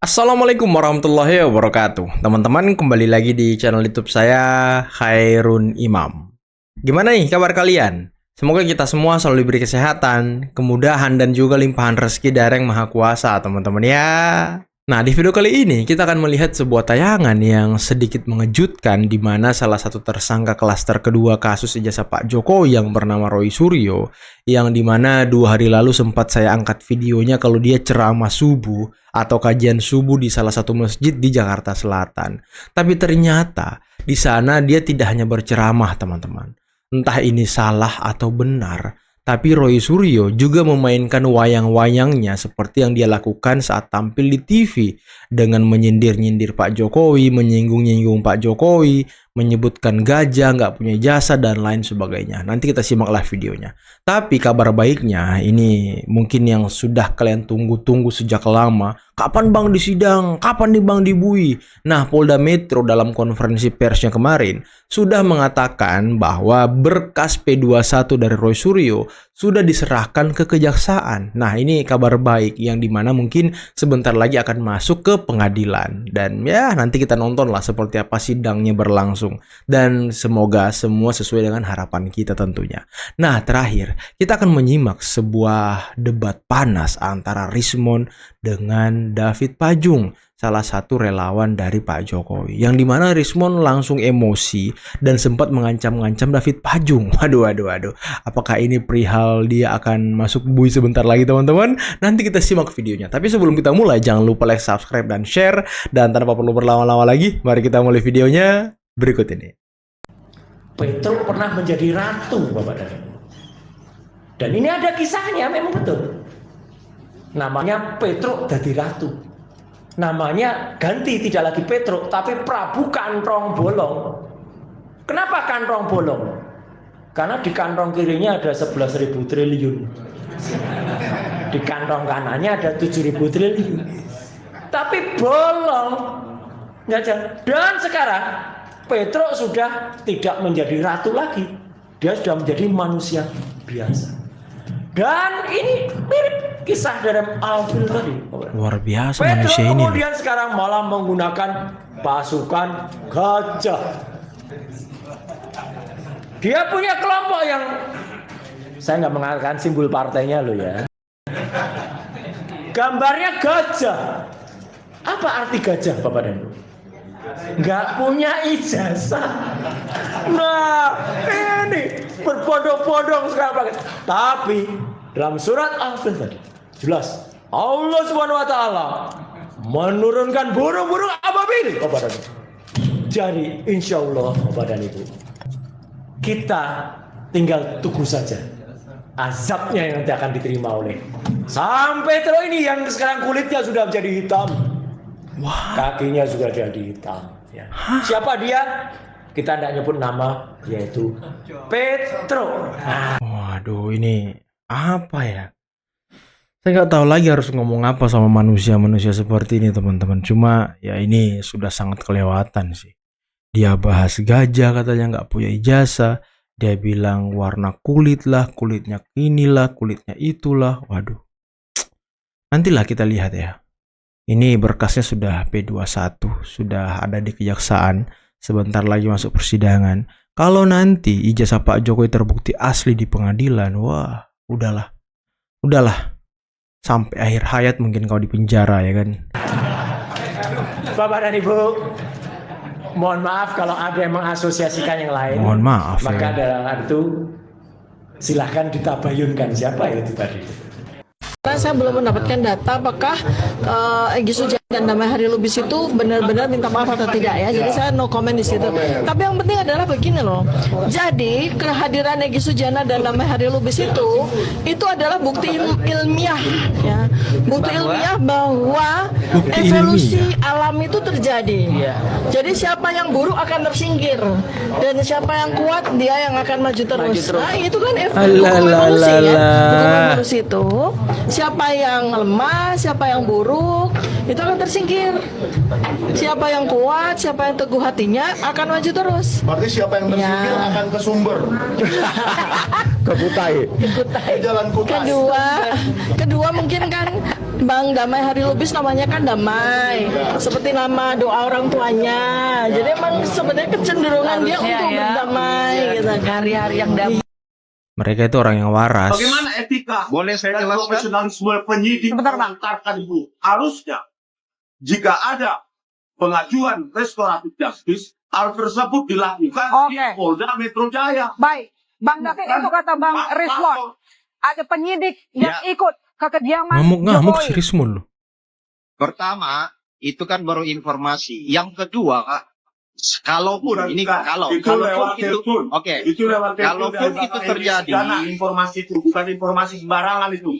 Assalamualaikum warahmatullahi wabarakatuh. Teman-teman, kembali lagi di channel YouTube saya, Khairun Imam. Gimana nih kabar kalian? Semoga kita semua selalu diberi kesehatan, kemudahan, dan juga limpahan rezeki dari Yang Maha Kuasa, teman-teman ya. Nah, di video kali ini kita akan melihat sebuah tayangan yang sedikit mengejutkan, di mana salah satu tersangka klaster kedua kasus ijazah Pak Jokowi yang bernama Roy Suryo, yang dimana 2 hari lalu sempat saya angkat videonya kalau dia ceramah subuh atau kajian subuh di salah satu masjid di Jakarta Selatan. Tapi ternyata di sana dia tidak hanya berceramah, teman-teman. Entah ini salah atau benar, tapi Roy Suryo juga memainkan wayang-wayangnya seperti yang dia lakukan saat tampil di TV dengan menyindir-nyindir Pak Jokowi, menyinggung-nyinggung Pak Jokowi, menyebutkan gajah, nggak punya jasa, dan lain sebagainya. Nanti kita simaklah videonya. Tapi kabar baiknya, ini mungkin yang sudah kalian tunggu-tunggu sejak lama. Kapan Bang disidang? Kapan nih Bang dibui? Nah, Polda Metro dalam konferensi persnya kemarin sudah mengatakan bahwa berkas P21 dari Roy Suryo sudah diserahkan ke kejaksaan. Nah, ini kabar baik yang dimana mungkin sebentar lagi akan masuk ke pengadilan. Dan ya, nanti kita nonton lah seperti apa sidangnya berlangsung. Dan semoga semua sesuai dengan harapan kita tentunya. Nah, terakhir, kita akan menyimak sebuah debat panas antara Rismon dengan David Pajung, salah satu relawan dari Pak Jokowi, yang dimana Rismon langsung emosi dan sempat mengancam-ngancam David Pajung. Waduh. Apakah ini perihal dia akan masuk bui sebentar lagi, teman-teman? Nanti kita simak videonya. Tapi sebelum kita mulai, jangan lupa like, subscribe, dan share. Dan tanpa perlu berlama-lama lagi, mari kita mulai videonya berikut ini. Petruk pernah menjadi ratu, Bapak dan Ibu. Dan ini ada kisahnya, memang betul. Namanya Petruk jadi ratu. Namanya ganti, tidak lagi Petruk, tapi Prabu Kantong Bolong. Kenapa Kantong Bolong? Karena di kantong kirinya ada 11.000 triliun. Di kantong kanannya ada 7.000 triliun. Tapi bolong. Dan sekarang Petruk sudah tidak menjadi ratu lagi. Dia sudah menjadi manusia biasa. Dan ini mirip kisah dari Alvin tadi. Luar biasa Petruk manusia ini. kemudian sekarang malah menggunakan pasukan gajah. Dia punya kelompok yang, saya nggak mengatakan simbol partainya loh ya. Gambarnya gajah. Apa arti gajah, Bapak dan Ibu? Nggak punya ijazah. Nah, ini berbondong-bondong sekarang. Tapi dalam surat Al-Fil tadi jelas Allah Subhanahu wa taala menurunkan burung-burung ababil kepada kita. Jadi insya Allah, Bapak dan Ibu, kita tinggal tunggu saja azabnya yang nanti akan diterima oleh sampai terus ini yang sekarang kulitnya sudah menjadi hitam. Wah. Kakinya juga jadi hitam ya. Siapa dia? Kita tidak nyebut nama, yaitu Petruk. Waduh, ini apa ya? Saya nggak tahu lagi harus ngomong apa sama manusia-manusia seperti ini, teman-teman. Cuma ya ini sudah sangat kelewatan sih. Dia bahas gajah, katanya nggak punya ijazah. Dia bilang warna kulit lah, kulitnya inilah, kulitnya itulah. Waduh. Nantilah kita lihat ya. Ini berkasnya sudah P21, sudah ada di kejaksaan. Sebentar lagi masuk persidangan. Kalau nanti ijazah Pak Jokowi terbukti asli di pengadilan, wah, udahlah. Sampai akhir hayat mungkin kau di penjara ya kan. Bapak dan Ibu, mohon maaf kalau ada yang mengasosiasikan yang lain. Mohon maaf Maka ya. dalam itu silahkan ditabayunkan siapa itu tadi. Saya belum mendapatkan data apakah Egy Sujana dan Damai Hari Lubis itu benar-benar minta maaf atau tidak ya. Jadi saya no comment di situ. Tapi yang penting adalah begini loh. Jadi kehadiran Egy Sujana dan Damai Hari Lubis itu adalah bukti ilmiah ya. Bukti ilmiah bahwa evolusi alam itu terjadi. Jadi siapa yang buruk akan tersingkir dan siapa yang kuat dia yang akan maju terus. Nah, itu kan hukum evolusi ya. Hukum evolusi itu siapa yang lemah, siapa yang buruk, itu akan tersingkir. Siapa yang kuat, siapa yang teguh hatinya akan maju terus. Berarti siapa yang tersingkir akan ke sumber. Ke Kutai. Ke jalan Kutai. Kedua mungkin kan Bang Damai Hari Lubis namanya kan Damai, seperti nama doa orang tuanya. Jadi emang sebenarnya kecenderungan dia Harusnya untuk ya, berdamai gitu kan. hari-hari yang damai. Mereka itu orang yang waras. Bagaimana etika? Boleh saya dan jelaskan? profesionalisme penyidik Sebentar, Bang. mengantarkan itu? Harusnya, jika ada pengajuan restoratif justice, hal tersebut dilakukan di Oke. Polda Metro Jaya. Baik, Bang David itu kata Bang Rizwan. Ada penyidik yang ikut ke kediaman Ngamuk-ngamuk si Jokowi. Rismon loh. Pertama, itu kan baru informasi. Yang kedua, kalaupun Bukan, ini bukan. kalau Itu kalaupun lewat itu telepon. oke. Itu lewat telepon Kalaupun dari itu Bapak terjadi, Egy Sujana, informasi itu bukan informasi sembarangan itu.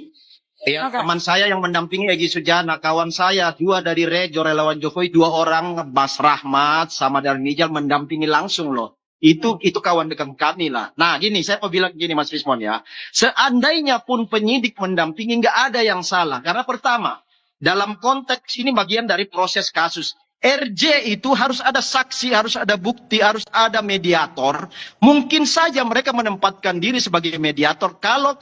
Ya, Oke. teman saya yang mendampingi Egy Sujana, kawan saya, 2 dari Rejo relawan Jokowi, 2 orang, Bas Rahmat sama Darmijal mendampingi langsung loh. Itu kawan dekat kami lah. Nah gini, saya mau bilang gini Mas Rismon ya. Seandainya pun penyidik mendampingi, nggak ada yang salah. Karena pertama, dalam konteks ini bagian dari proses kasus. RJ itu harus ada saksi, harus ada bukti, harus ada mediator. Mungkin saja mereka menempatkan diri sebagai mediator kalau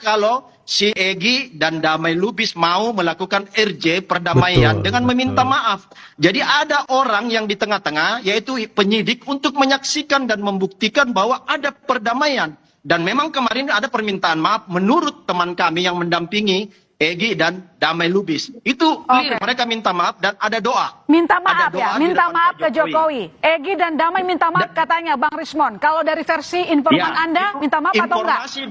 si Egy dan Damai Lubis mau melakukan RJ perdamaian Betul, dengan meminta betul. maaf. Jadi ada orang yang di tengah-tengah, yaitu penyidik, untuk menyaksikan dan membuktikan bahwa ada perdamaian. Dan memang kemarin ada permintaan maaf menurut teman kami yang mendampingi Egy dan Damai Lubis. Itu clear, Oke. mereka minta maaf dan ada doa. Minta Ada maaf doa ya, di minta depan maaf Pak ke Jokowi. Egy dan Damai minta maaf katanya Bang Rismon. Kalau dari versi informan Ya, Anda, itu minta maaf atau enggak? informasi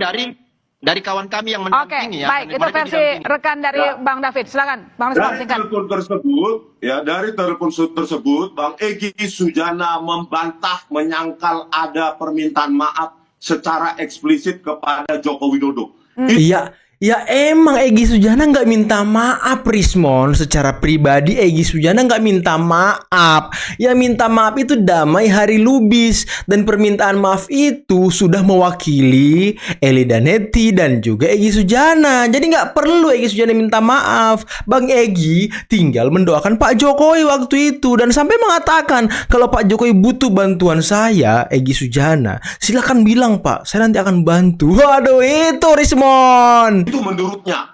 dari kawan kami yang Oke, mendampingi ya. baik. Itu Mereka versi didampingi. rekan dari Ya. Bang David. Silakan, Bang Rismon Dari singkat. telepon tersebut, dari telepon tersebut, Bang Egy Sujana membantah, menyangkal ada permintaan maaf secara eksplisit kepada Joko Widodo. Iya, ya emang Egy Sujana nggak minta maaf Rismon. Secara pribadi Egy Sujana nggak minta maaf. Ya minta maaf itu Damai Hari Lubis. Dan permintaan maaf itu sudah mewakili Eli Daneti dan juga Egy Sujana. Jadi nggak perlu Egy Sujana minta maaf. Bang Egy tinggal mendoakan Pak Jokowi waktu itu. Dan sampai mengatakan kalau Pak Jokowi butuh bantuan saya, Egy Sujana, silakan bilang Pak, saya nanti akan bantu. Waduh itu Rismon. Itu menurutnya.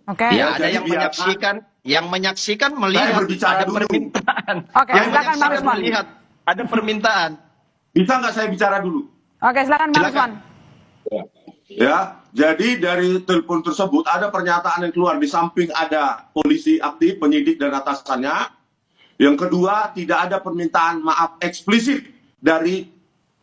Oke. Ya, ada jadi yang menyaksikan melihat Saya berbicara ada dulu. permintaan. Oke, Yang silakan Bang menyaksikan Rismon. melihat ada permintaan. Bisa nggak saya bicara dulu? Oke, silakan Bang Silakan. Rismon. Ya, jadi dari telepon tersebut ada pernyataan yang keluar. Di samping ada polisi aktif, penyidik dan atasannya. Yang kedua, tidak ada permintaan maaf eksplisit dari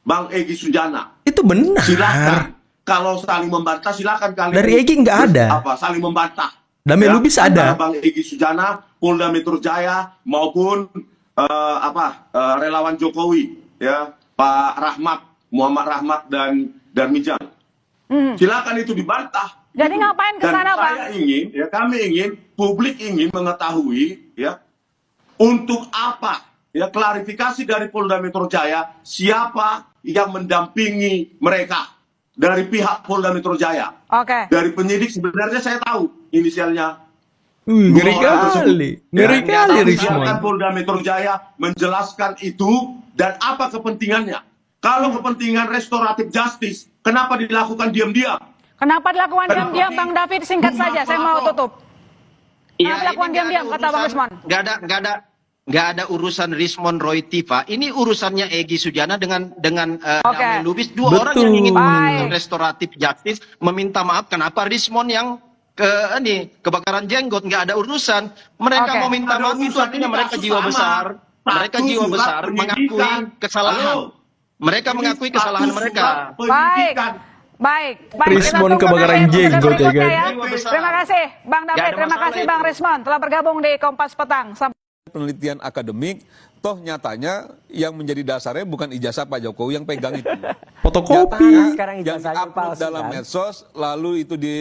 Bang Egy Sujana. Itu benar. Silakan. Kalau saling membantah, silakan kalian. Dari Egy nggak ada. Saling membantah. Damai Lubis ada. Antara Bang Egy Sujana, Polda Metro Jaya maupun relawan Jokowi, ya Pak Rahmat, Muhammad Rahmat dan Darmijal. Silakan itu dibantah. Jadi ngapain ke Dan sana, Bang? saya ingin, ya kami ingin, publik ingin mengetahui, ya untuk apa, ya klarifikasi dari Polda Metro Jaya, siapa yang mendampingi mereka dari pihak Polda Metro Jaya. Oke. Dari penyidik sebenarnya saya tahu inisialnya. Ngeri Dua orang tersebut. kali. Ngeri Ya, kali tapi Rismon. silakan Polda Metro Jaya menjelaskan itu dan apa kepentingannya. Kalau kepentingan restoratif justice, kenapa dilakukan diam-diam? Kenapa dilakukan diam-diam, Bang David? Singkat saja, saya mau tutup. Iya, Kenapa dilakukan ini diam-diam, kata Bang Rismon? Nggak ada urusan Rismon Roy Tifa. Ini urusannya Egy Sujana dengan Oke. Damai Lubis, dua Betul. orang yang ingin melakukan Baik. restoratif justice meminta maaf. Kenapa Rismon yang kebakaran jenggot? Nggak ada urusan. Mereka Oke. mau minta Ada maaf itu urusan, artinya ini mereka kasus jiwa sama. besar. Mereka Satu jiwa surat besar mengakui penyidikan. kesalahan. Halo. Mereka Ini mengakui satu kesalahan surat mereka. Baik. penyidikan. Baik. Rismon Kita tunggu kebakaran nanti episode jenggot ya, berikutnya kan? Terima kasih, Bang Nggak David. ada Terima masalah kasih, itu. Bang Rismon, telah bergabung di Kompas Petang. Sampai penelitian akademik, toh nyatanya yang menjadi dasarnya bukan ijazah Pak Jokowi yang pegang itu. Fotokopi. Nyatanya Sekarang yang ijazahnya diupload palsu, dalam kan? medsos, lalu itu di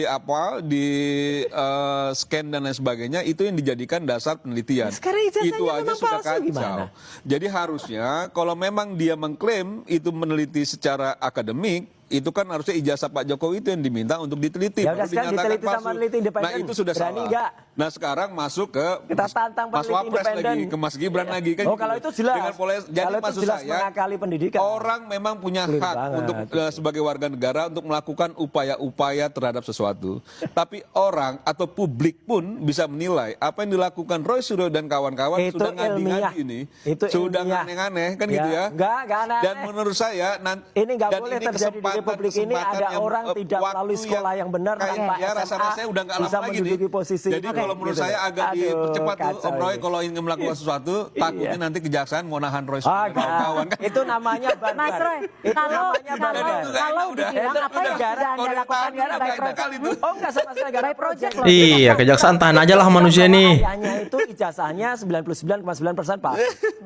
scan dan lain sebagainya, itu yang dijadikan dasar penelitian. Sekarang ijazahnya Itu aja memang sudah palsu, kacau. gimana? Jadi harusnya kalau memang dia mengklaim itu meneliti secara akademik, itu kan harusnya ijazah Pak Jokowi itu yang diminta untuk diteliti. Ya udah, baru sekarang dinyatakan diteliti sama palsu. peneliti independen. Nah itu sudah Berani salah. nggak? Nah sekarang masuk ke Kita tantang Mas peneliti Wapres lagi, independen. ke Mas Gibran lagi kan. Oh, kalau itu jelas. Jadi Kalau itu maksud jelas saya, mengakali pendidikan. orang memang punya Clear hak banget. untuk sebagai warga negara untuk melakukan upaya-upaya terhadap sesuatu. Tapi orang atau publik pun bisa menilai apa yang dilakukan Roy Suryo dan kawan-kawan Itu sudah ilmiah. ngadi-ngadi ini, Itu sudah ilmiah. aneh-aneh kan gitu ya. Enggak aneh. Dan menurut saya Ini nggak boleh terjadi di Republik ini, ada yang, orang tidak melalui sekolah yang benar tanpa ya, SMA rasa-rasanya udah nggak bisa lama lagi menduduki nih. posisi. Jadi kalau menurut saya agak dipercepat tuh Om Roy kalau ingin melakukan sesuatu, takutnya nanti kejaksaan mau nahan Roy Suryo dan kawan-kawan kan. Itu namanya barbar. Mas Roy, Itu namanya kalau dibilang apa yang sudah Anda lakukan by project. Oh enggak sama sekali By project loh. Iya, kejaksaan tahan aja lah manusia nih. Ayahnya itu ijazahnya 99,9% Pak.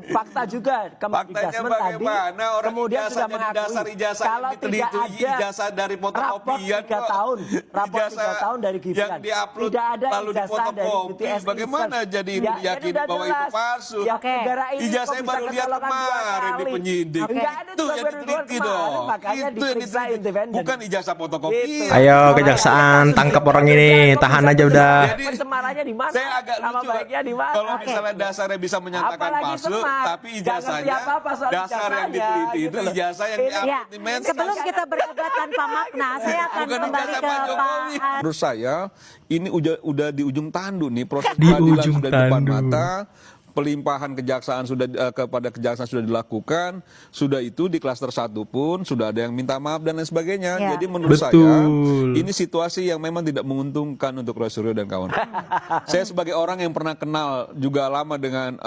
Fakta juga Faktanya Kemendikbud tadi. bagaimana orang Kemudian sudah ijazahnya di mengakui dasar ijazah kalau yang tidak diteliti, ada ijazah dari rapor fotokopian 3 tahun, rapor 3 ijazah tahun dari Gibran. yang diupload Tidak ada lalu ijazah dari difotokopi. BTS Bagaimana Instant. jadi Ya, yakin udah bahwa itu jelas. palsu? Ya, Oke. negara ini Ijazahnya kok bisa baru lihat kecolongan 2 kemarin di kali. penyidik. Enggak ada Itu juga yang baru diteliti kemarin, dong. makanya Itu yang diperiksa diteliti. independen. Bukan ijazah fotokopi. Gitu. Ayo kejaksaan tangkap orang ini, tahan aja udah. Jadi, Pencemarannya di mana? Saya agak Nama lucu. baiknya di mana? Kalau misalnya dasarnya bisa menyatakan Apalagi palsu, semar. tapi Nggak ijazahnya ngerti apa-apa soal dasar yang ijazahnya, diteliti itu gitu loh. ijazah yang Ini- diupload Ya, di medsos. sebelum kita berdebat tanpa makna, saya akan Bukan kembali ijazah ke Pak Jokowi. Pak Menurut saya ini udah di ujung tandu nih, proses Di peradilan ujung sudah di depan tandu. mata, pelimpahan kejaksaan sudah kepada kejaksaan sudah dilakukan, sudah itu di klaster 1 pun sudah ada yang minta maaf dan lain sebagainya. Ya. Jadi menurut Betul. saya ini situasi yang memang tidak menguntungkan untuk Roy Suryo dan kawan. Saya sebagai orang yang pernah kenal juga lama dengan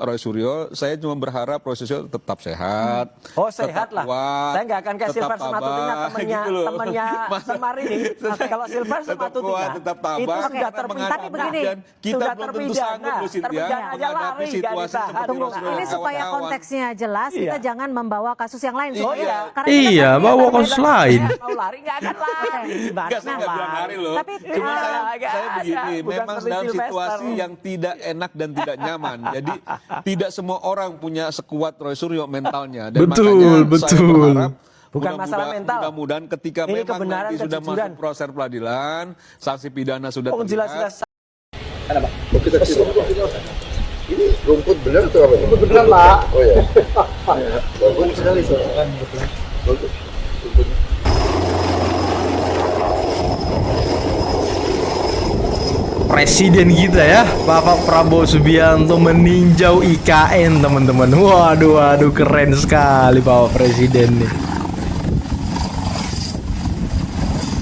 Roy Suryo, saya cuma berharap Roy Suryo tetap sehat. Oh sehat tetap lah. kuat, Saya nggak akan kayak tetap Silver Sematutina tabah, temannya gitu loh. temannya Masa- Semar ini. Kalau Silver tetap kuat, Sematutina tetap itu tabah. sudah karena terpidana. Tapi begini, dan kita Sudah belum tentu sanggup loh Cynthia terpidana aja menghadapi lari, situasi nggak ditahan. seperti Tunggu, Roy Suryo ini dan supaya kawan-kawan. konteksnya jelas, kita Iya. jangan membawa kasus yang lain. Oh, iya. Karena kita Iya, kan bawa berbeda. kasus lain. Mau lari nggak akan lari. Gimana Enggak, saya nggak bilang lari loh. Tapi, Cuma saya nggak begini, ada. Bukan memang seperti dalam Sylvester. situasi yang tidak enak dan tidak nyaman. Jadi tidak semua orang punya sekuat Roy Suryo mentalnya. Dan Betul, makanya saya betul. berharap Bukan masalah mental. mudah-mudahan ketika Ini memang kebenaran, nanti sudah kejujuran. masuk proses peradilan, sanksi pidana sudah Oh terlihat. jelas-jelas. Ini rumput benar atau apa? Rumput beneran, Pak. Oh ya. Bagus sekali, soalnya. Bagus. Presiden kita ya, Bapak Prabowo Subianto meninjau IKN teman-teman. Waduh, waduh, keren sekali Bapak Presiden nih.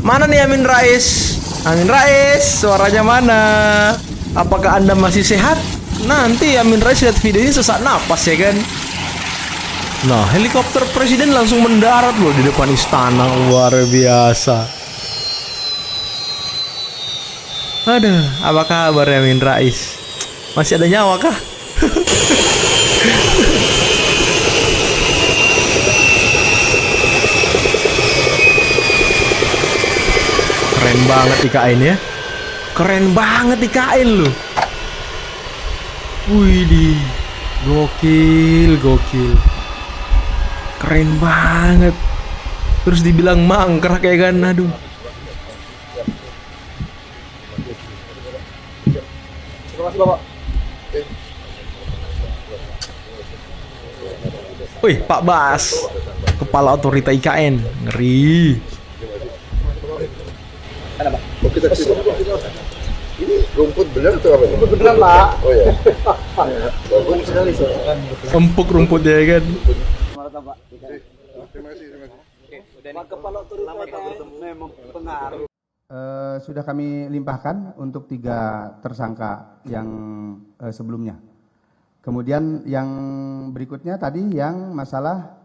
Mana nih Amin Rais? Amin Rais, suaranya mana? Apakah Anda masih sehat? Nanti Amin Rais lihat videonya sesak napas ya kan? Nah, helikopter presiden langsung mendarat loh di depan istana, luar biasa. Aduh, apa kabar ya Amin Rais? Masih ada nyawa kah? Keren banget IKN ya. Keren banget IKN loh. Wih, gokil, gokil. Keren banget. Terus dibilang mangkrak ya kan, aduh. Wih, Pak Bas, Kepala Otorita IKN, ngeri. Kita ini rumput benar atau apa? Rumput beneran, Pak. Oh ya. Bagus sekali, soalnya. Empuk rumputnya ya kan. Terima kasih, terima kasih. Sudah kami limpahkan untuk 3 tersangka yang sebelumnya. Kemudian yang berikutnya tadi yang masalah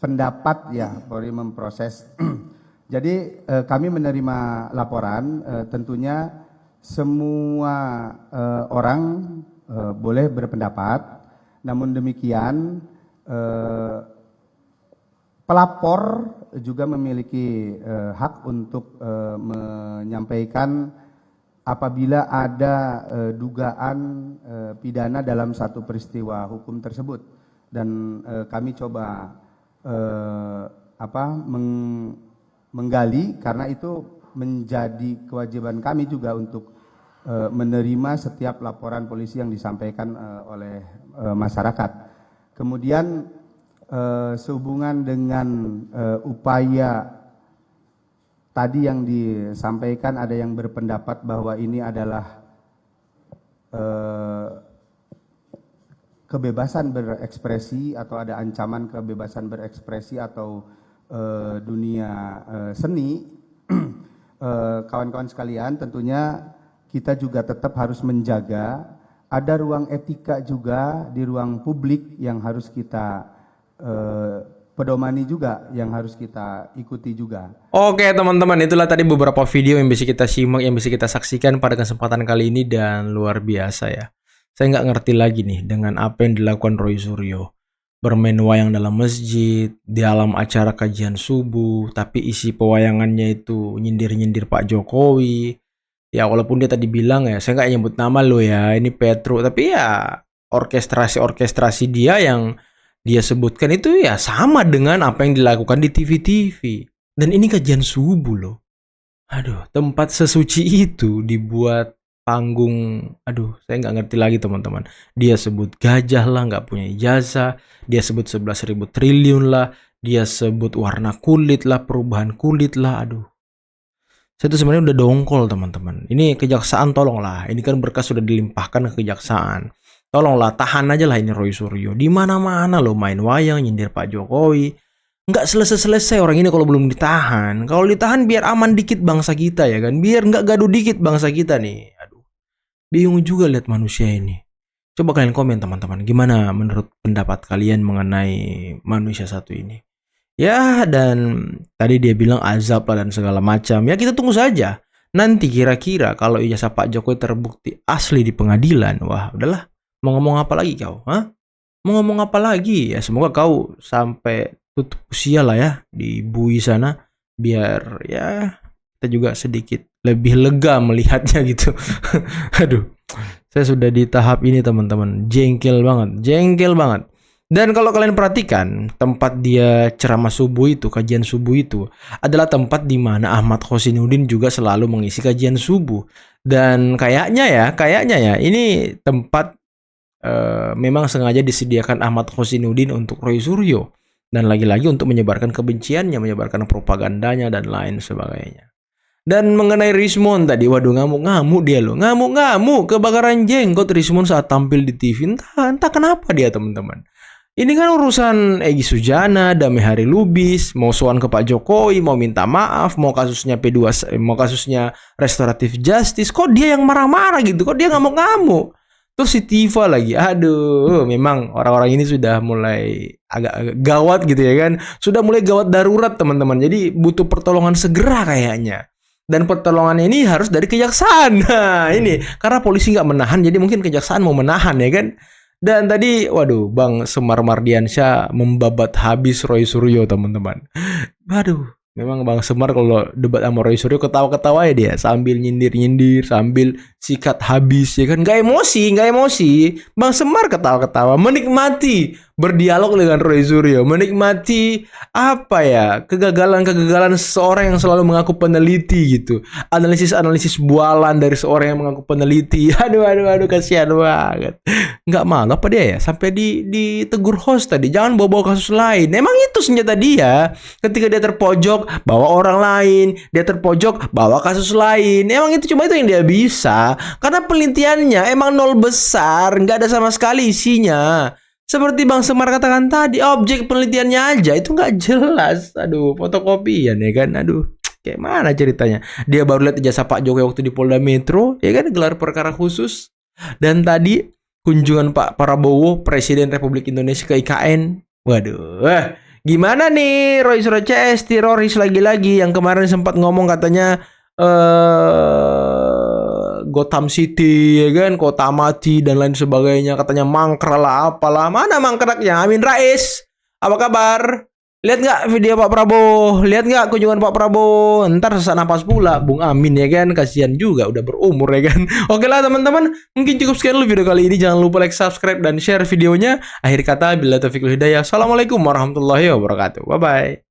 pendapat ya, Polri memproses. Jadi kami menerima laporan, tentunya semua orang boleh berpendapat, namun demikian pelapor juga memiliki hak untuk menyampaikan apabila ada dugaan pidana dalam satu peristiwa hukum tersebut. Dan kami coba menggali karena itu menjadi kewajiban kami juga untuk menerima setiap laporan polisi yang disampaikan oleh masyarakat. Kemudian sehubungan dengan upaya tadi yang disampaikan, ada yang berpendapat bahwa ini adalah kebebasan berekspresi atau ada ancaman kebebasan berekspresi atau dunia seni. Kawan-kawan sekalian, tentunya kita juga tetap harus menjaga ada ruang etika juga di ruang publik yang harus kita pedomani juga, yang harus kita ikuti juga. Oke teman-teman, itulah tadi beberapa video yang bisa kita simak, yang bisa kita saksikan pada kesempatan kali ini, dan luar biasa ya. Saya nggak ngerti lagi nih dengan apa yang dilakukan Roy Suryo. Bermain wayang dalam masjid, di dalam acara kajian subuh, tapi isi pewayangannya itu nyindir-nyindir Pak Jokowi. Ya walaupun dia tadi bilang ya, saya nggak nyebut nama lo ya, ini Petro, tapi ya orkestrasi dia yang dia sebutkan itu ya sama dengan apa yang dilakukan di TV-TV. Dan ini kajian subuh loh. Aduh, tempat sesuci itu dibuat panggung. Aduh, saya nggak ngerti lagi teman-teman. Dia sebut gajah lah, nggak punya ijazah. Dia sebut 11.000 triliun lah. Dia sebut warna kulit lah, perubahan kulit lah. Aduh. Saya tuh sebenarnya udah dongkol teman-teman. Ini kejaksaan tolonglah. Ini kan berkas sudah dilimpahkan ke kejaksaan. Tolonglah tahan aja lah ini Roy Suryo. Di mana-mana lo main wayang nyindir Pak Jokowi. Nggak selesai-selesai orang ini kalau belum ditahan. Kalau ditahan biar aman dikit bangsa kita ya kan. Biar nggak gaduh dikit bangsa kita nih. Aduh. Bingung juga lihat manusia ini. Coba kalian komen teman-teman. Gimana menurut pendapat kalian mengenai manusia satu ini? Ya, dan tadi dia bilang azab lah dan segala macam. Ya kita tunggu saja. Nanti kira-kira kalau ijazah Pak Jokowi terbukti asli di pengadilan, wah udahlah. Mau ngomong apa lagi kau? Hah? Mau ngomong apa lagi? Ya semoga kau sampai tutup usia lah ya di bui sana. Biar ya kita juga sedikit lebih lega melihatnya gitu. Aduh, saya sudah di tahap ini teman-teman. Jengkel banget. Dan kalau kalian perhatikan, tempat dia ceramah subuh itu, kajian subuh itu, adalah tempat di mana Ahmad Khosynuddin juga selalu mengisi kajian subuh. Dan kayaknya ya, ini tempat memang sengaja disediakan Ahmad Khosynuddin untuk Roy Suryo. Dan lagi-lagi untuk menyebarkan kebenciannya, menyebarkan propagandanya, dan lain sebagainya. Dan mengenai Rismond tadi, waduh ngamuk-ngamuk dia loh. Ngamuk-ngamuk, kebakaran jenggot Rismond saat tampil di TV. Entah kenapa dia teman-teman. Ini kan urusan Egy Sujana, Damai Hari Lubis, mau sowan ke Pak Jokowi, mau minta maaf, mau kasusnya P2, mau kasusnya restoratif justice. Kok dia yang marah-marah gitu? Kok dia ngamuk-ngamuk? Terus si Tifa lagi. Aduh, memang orang-orang ini sudah mulai agak gawat gitu ya kan. Sudah mulai gawat darurat teman-teman. Jadi butuh pertolongan segera kayaknya. Dan pertolongan ini harus dari kejaksaan. Nah ini, karena polisi nggak menahan, jadi mungkin kejaksaan mau menahan ya kan. Dan tadi, waduh, Bang Semar Mardiansyah membabat habis Roy Suryo, teman-teman. Waduh, memang Bang Semar kalau debat sama Roy Suryo ketawa-ketawa ya dia. Sambil nyindir-nyindir, sambil sikat habis, ya kan. Nggak emosi. Bang Semar ketawa-ketawa, menikmati berdialog dengan Roy Suryo. Menikmati, apa ya, kegagalan-kegagalan seseorang yang selalu mengaku peneliti gitu. Analisis-analisis bualan dari seorang yang mengaku peneliti. Aduh, kasihan banget. Nggak malu apa dia ya? Sampai ditegur host tadi, jangan bawa-bawa kasus lain. Emang itu senjata dia. Ketika dia terpojok, bawa orang lain. Dia terpojok, bawa kasus lain. Emang itu cuma itu yang dia bisa. Karena penelitiannya emang nol besar. Nggak ada sama sekali isinya. Seperti Bang Semar katakan tadi, objek penelitiannya aja itu nggak jelas. Aduh, fotokopian ya kan. Aduh, kayak mana ceritanya? Dia baru lihat ijazah Pak Jokowi waktu di Polda Metro, ya kan, gelar perkara khusus. Dan tadi kunjungan Pak Prabowo, Presiden Republik Indonesia ke IKN. Waduh, gimana nih Roy Suryo CS teroris lagi-lagi yang kemarin sempat ngomong katanya Gotham City ya kan, kota mati dan lain sebagainya, katanya mangkrak lah apalah. Mana mangkraknya? Amin Rais, apa kabar? Lihat nggak video Pak Prabowo? Lihat nggak kunjungan Pak Prabowo? Ntar sesak napas pula Bung Amin ya kan, kasihan juga udah berumur ya kan. Oke lah teman-teman, mungkin cukup sekian dulu video kali ini. Jangan lupa like, subscribe, dan share videonya. Akhir kata, bila taufiq wal hidayah. Assalamualaikum warahmatullahi wabarakatuh. Bye bye.